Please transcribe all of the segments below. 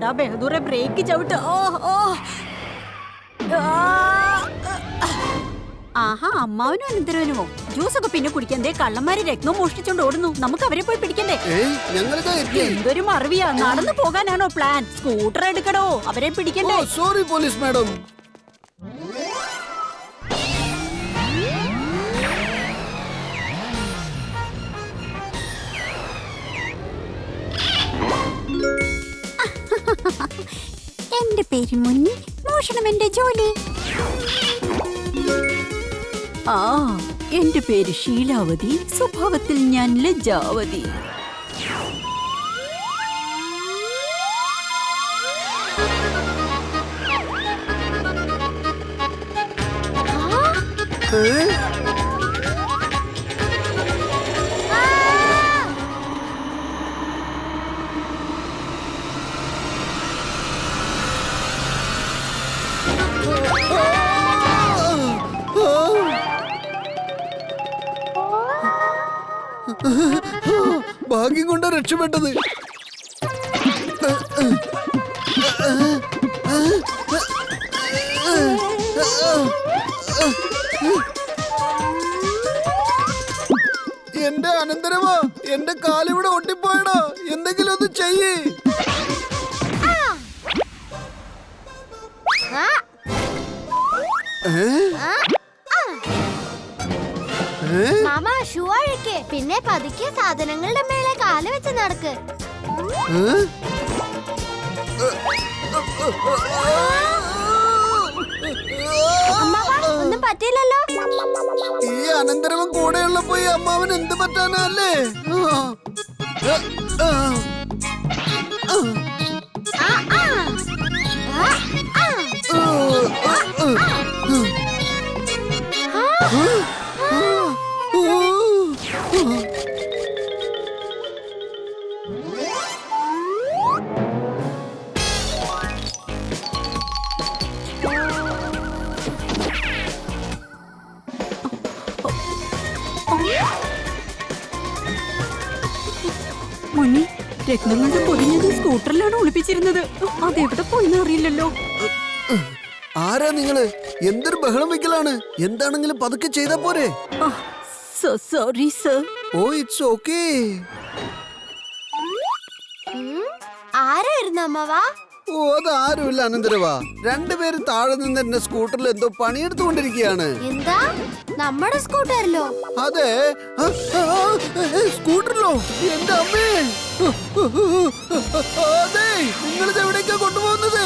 എടാ ബഹദൂറെ ബ്രേക്ക് ചവിട്ട്. ഓ ഓ ആഹാ, അമ്മാവനും അനന്തരവനുമോ? ജ്യൂസൊക്കെ പിന്നെ കുടിക്കണ്ടേ? കള്ളന്മാര് രത്നം മോഷ്ടിച്ചോണ്ട് ഓടുന്നു. നമുക്ക് അവരെ പോയി പിടിക്കണ്ടേ? എന്തൊരു മറവിയാ. നടന്നു പോകാനാണോ പ്ലാൻ? സ്കൂട്ടർ എടുക്കടോ, അവരെ പിടിക്കണ്ടേ? Sorry police madam. എന്റെ പേര് മുന്നി, മോഷണം എന്റെ ജോലി. ആ, എന്റെ പേര് ശീലാവതി, സ്വഭാവത്തിൽ ഞാൻ ലജ്ജാവതി. ഭാഗ്യം കൊണ്ട് രക്ഷപ്പെട്ടത്. എന്റെ അനന്തരമാ, എന്റെ കാലിവിടെ ഒട്ടിപ്പോയടാ. എന്തെങ്കിലും ഒന്ന് ചെയ്യേ. മാമ ഷൂ അഴിക്ക്, പിന്നെ പതുക്കെ സാധനങ്ങളുടെ മേലെ കാല് വെച്ച് നടക്ക്. ഒന്നും പറ്റില്ലല്ലോ. ഈ അനന്തരവൻ കൂടെയുള്ളപ്പോ ഈ അമ്മാവൻ എന്ത് പറ്റാനല്ലേ? മുന്നി, രത്നങ്ങളുടെ പൊതിഞ്ഞത് സ്കൂട്ടറിലാണ് ഒളിപ്പിച്ചിരുന്നത്. അതെവിടെ പോയിന്ന് അറിയില്ലല്ലോ. ആരാ നിങ്ങള്? എന്തൊരു ബഹളം വെക്കലാണ്? എന്താണെങ്കിലും പതുക്കെ ചെയ്താ പോരെ? Sorry sir. Oh, it's okay. ആരായിരുന്നു അമ്മവാ? ഓ, അതാരുമില്ല അനന്തരവാ. രണ്ടുപേരും താഴെ നിന്ന് എന്റെ സ്കൂട്ടറിൽ എന്തോ പണിയെടുത്തുകൊണ്ടിരിക്കുകയാണ്. എന്താ, നമ്മുടെ സ്കൂട്ടറിലോ? അതെ. സ്കൂട്ടറിലോ? എന്റെ അമ്മേ! അതെ, നിങ്ങളിത് എവിടേക്കാ കൊണ്ടുപോകുന്നത്?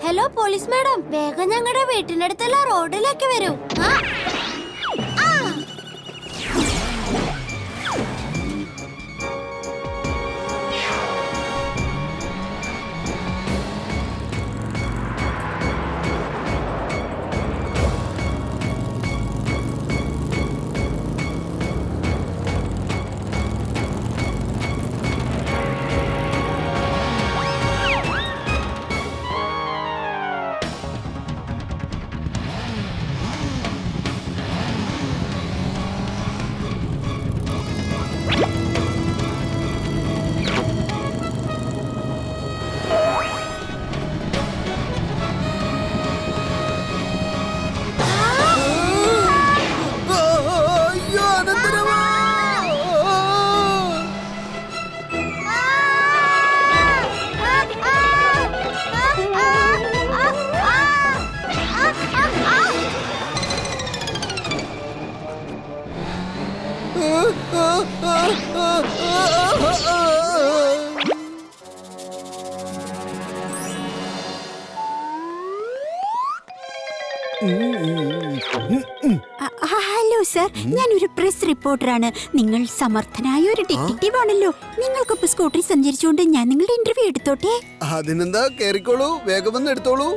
ഹലോ പോലീസ് മാഡം, വേഗം ഞങ്ങളുടെ വീട്ടിന്റെ അടുത്തുള്ള റോഡിലേക്ക് വരൂ. ഹലോ സർ, ഞാനൊരു പ്രസ് റിപ്പോർട്ടറാണ്. നിങ്ങൾ സമർത്ഥനായ ഒരു ഡിറ്റക്റ്റീവ് ആണല്ലോ. നിങ്ങൾക്കൊപ്പം സ്കൂട്ടറിൽ സഞ്ചരിച്ചുകൊണ്ട് ഞാൻ നിങ്ങളുടെ ഇന്റർവ്യൂ എടുത്തോട്ടെ? അതിനെന്താ, കേറിക്കോളൂ, വേഗം വന്ന് എടുത്തോളൂ.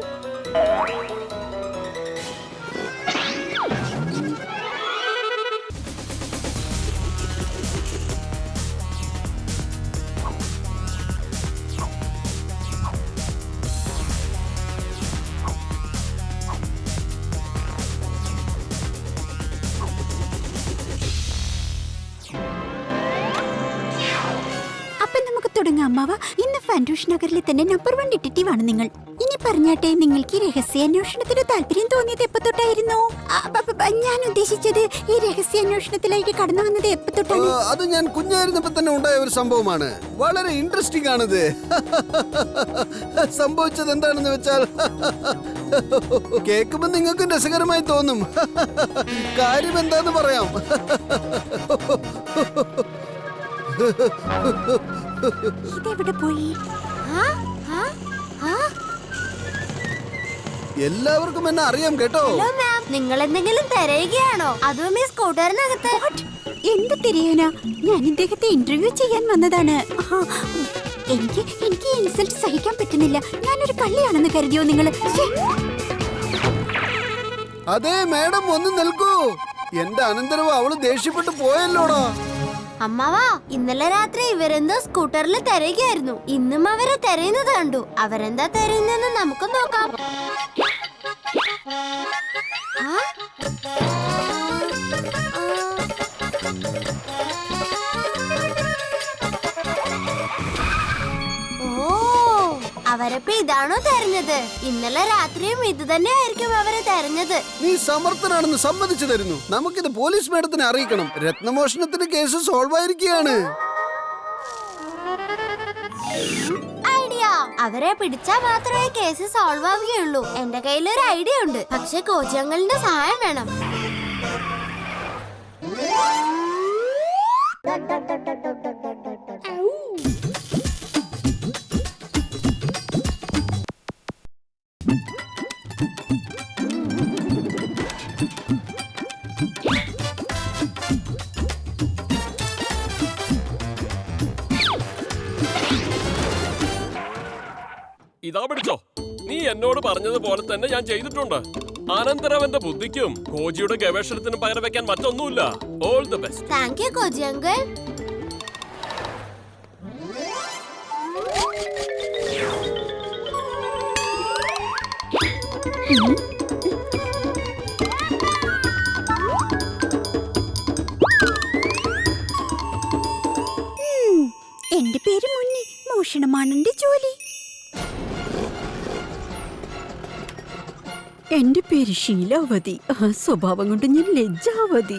മോർണിംഗ് അമ്മാവ. ഇന്ന് ഫാൻഡൂഷ് നഗറിലെ തന്നെ നമ്പർ 1 ഡിറ്റക്റ്റീവ് ആണ് നിങ്ങൾ. ഇനി പറഞ്ഞാട്ടെ, നിങ്ങൾക്ക് ഈ രഹസ്യാന്വേഷണത്തിന് താല്പര്യം തോന്നിയത് എപ്പോ തൊട്ടായിരുന്നു? ഞാൻ ഉദ്ദേശിച്ചത് ഈ രഹസ്യാന്വേഷണത്തിലേക്ക് കടന്നു വന്നത് എപ്പോ തൊട്ടാണ്? അത് ഞാൻ കുഞ്ഞായിരുന്നപ്പോ തന്നെ ഉണ്ടായ ഒരു സംഭവമാണ്. വളരെ ഇൻട്രസ്റ്റിംഗ് ആണിത്. സംഭവിച്ചത് എന്താണെന്ന് വെച്ചാൽ, കേൾക്കുമ്പോ നിങ്ങൾക്കും രസകരമായി തോന്നും. കാര്യം എന്താന്ന് പറയാം. ഇതെവിടെ പോയി? എല്ലാവർക്കും എന്നെ അറിയാം കേട്ടോ. നിങ്ങൾ എന്തെങ്കിലും തിരയുകയാണോ? അതും ഈ സ്കൂട്ടറിനകത്ത്? എന്ത് തിരയാനാ? ഞാൻ ഇദ്ദേഹത്തെ ഇന്റർവ്യൂ ചെയ്യാൻ വന്നതാണ്. എനിക്ക് ഇൻസൾട്ട് സഹിക്കാൻ പറ്റുന്നില്ല. ഞാനൊരു കള്ളിയാണെന്ന് കരുതിയോ നിങ്ങള്? അതെ മാഡം, ഒന്ന് നിൽക്കൂ. എന്റെ അനന്തരവ് അവള് ദേഷ്യപ്പെട്ടു പോയല്ലോടാ. അമ്മാവാ, ഇന്നലെ രാത്രി ഇവരെന്തോ സ്കൂട്ടറിൽ തിരയുകയായിരുന്നു. ഇന്നും അവരെ തിരയുന്നത് കണ്ടു. അവരെന്താ തിരയുന്നെന്ന് നമുക്ക് നോക്കാം. അവരപ്പോ ഇതാണോ തെരഞ്ഞത്? ഇന്നലെ രാത്രിയും ഇത് തന്നെ ആയിരിക്കും അവരെ തെരഞ്ഞത്. നീ സമർത്ഥനാണെന്ന് സമ്മതിച്ചു തരുന്നു. നമുക്കിത് പോലീസ് മേഡത്തിനെ അറിയിക്കണം. രത്നമോഷണത്തിന് കേസ് സോൾവ് ആയിരിക്കുകയാണ്. ഐഡിയ! അവരെ പിടിച്ചാൽ മാത്രമേ കേസ് സോൾവ് ആവുകയുള്ളൂ. എന്റെ കയ്യിൽ ഒരു ഐഡിയ ഉണ്ട്. പക്ഷെ കോച്ചിങ്ങളുടെ സഹായം വേണം. ഇതാ പിടിച്ചോ. നീ എന്നോട് പറഞ്ഞതുപോലെ തന്നെ ഞാൻ ചെയ്തിട്ടുണ്ട്. അനന്തരവന്റെ ബുദ്ധിക്കും കോജിയുടെ ഗവേഷണത്തിനും പകരം വെക്കാൻ മറ്റൊന്നുമില്ല. All the best. Thank you Koji uncle. എന്റെ പേര് മുന്നി. മോഷണമാണ് എന്റെ ജോലി. എന്റെ പേര് ശീലാവതി. സ്വഭാവം കൊണ്ട് ഞാൻ ലജ്ജാവതി.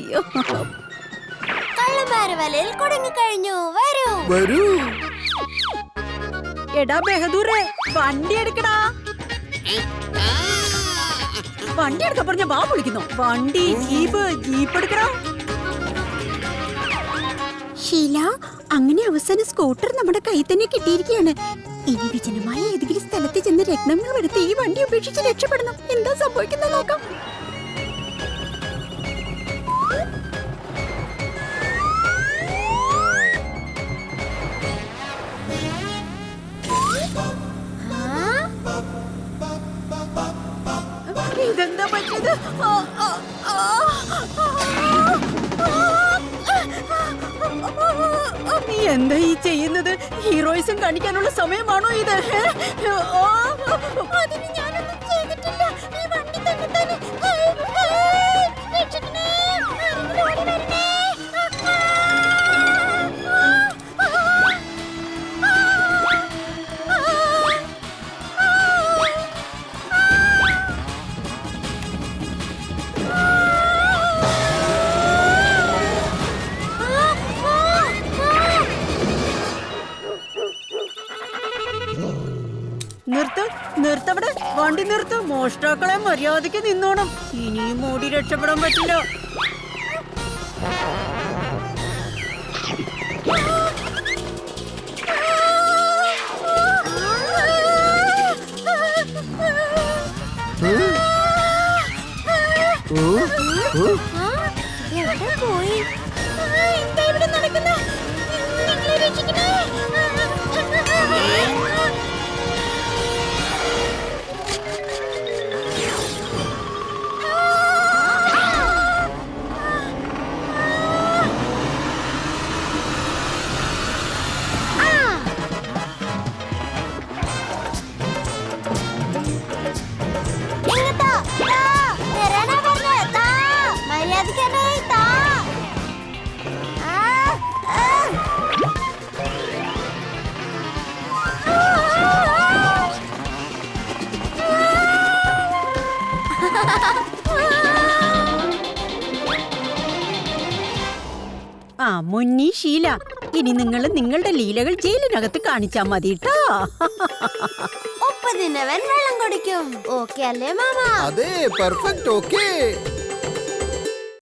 കള്ളന്മാര് വലയിൽ കുടുങ്ങിക്കഴിഞ്ഞു. വരൂ വരൂ. എടാ ബഹദൂറെ, വണ്ടി എടുക്കടാ. വണ്ടി എടുക്കാൻ പറഞ്ഞ ബാ വിളിക്കുന്നു. വണ്ടി, ജീപ്പ് എടുക്കടാ. ഷീല, അങ്ങനെ അവസാനം സ്കൂട്ടർ നമ്മുടെ കയ്യിൽ തന്നെ കിട്ടിയിരിക്കുകയാണ്. ഇനി വിജനമായ ഏതെങ്കിലും സ്ഥലത്ത് ചെന്ന് രത്നങ്ങൾ എടുത്ത് ഈ വണ്ടി ഉപേക്ഷിച്ച് രക്ഷപ്പെടണം. എന്താ സംഭവിക്കുന്നത് നോക്കാം. ഇതെന്താ പറ്റിയത്? നീ എന്താ ഈ ചെയ്യുന്നത്? ഹീറോയിസം കാണിക്കാനുള്ള സമയമാണോ ഇത്? അതിന് ഞാനൊന്നും ചെയ്തിട്ടില്ല. ഈ വണ്ടി തന്നെ രക്ഷിക്കണേ. ഓടി വരണേ. നിർത്തവിടെ, വണ്ടി നിർത്ത്. മോഷ്ടാക്കളെ മര്യാദയ്ക്ക് നിന്നോണം. ഇനിയും ഓടി രക്ഷപ്പെടാൻ പറ്റില്ല. പോയി എന്താ ഇവിടെ നടക്കുന്നത്? നിങ്ങളെ രക്ഷിക്കണേ. മര്യാദ ആ മുന്നി ശീല, ഇനി നിങ്ങൾ നിങ്ങളുടെ ലീലകൾ ജയിലിനകത്ത് കാണിച്ചാ മതി ട്ടോ. ഉപ്പ് തിന്നവൻ വെള്ളം കുടിക്കും. ഓക്കെ അല്ലേ മാമ? അതെ, പെർഫെക്റ്റ്, ഓക്കേ.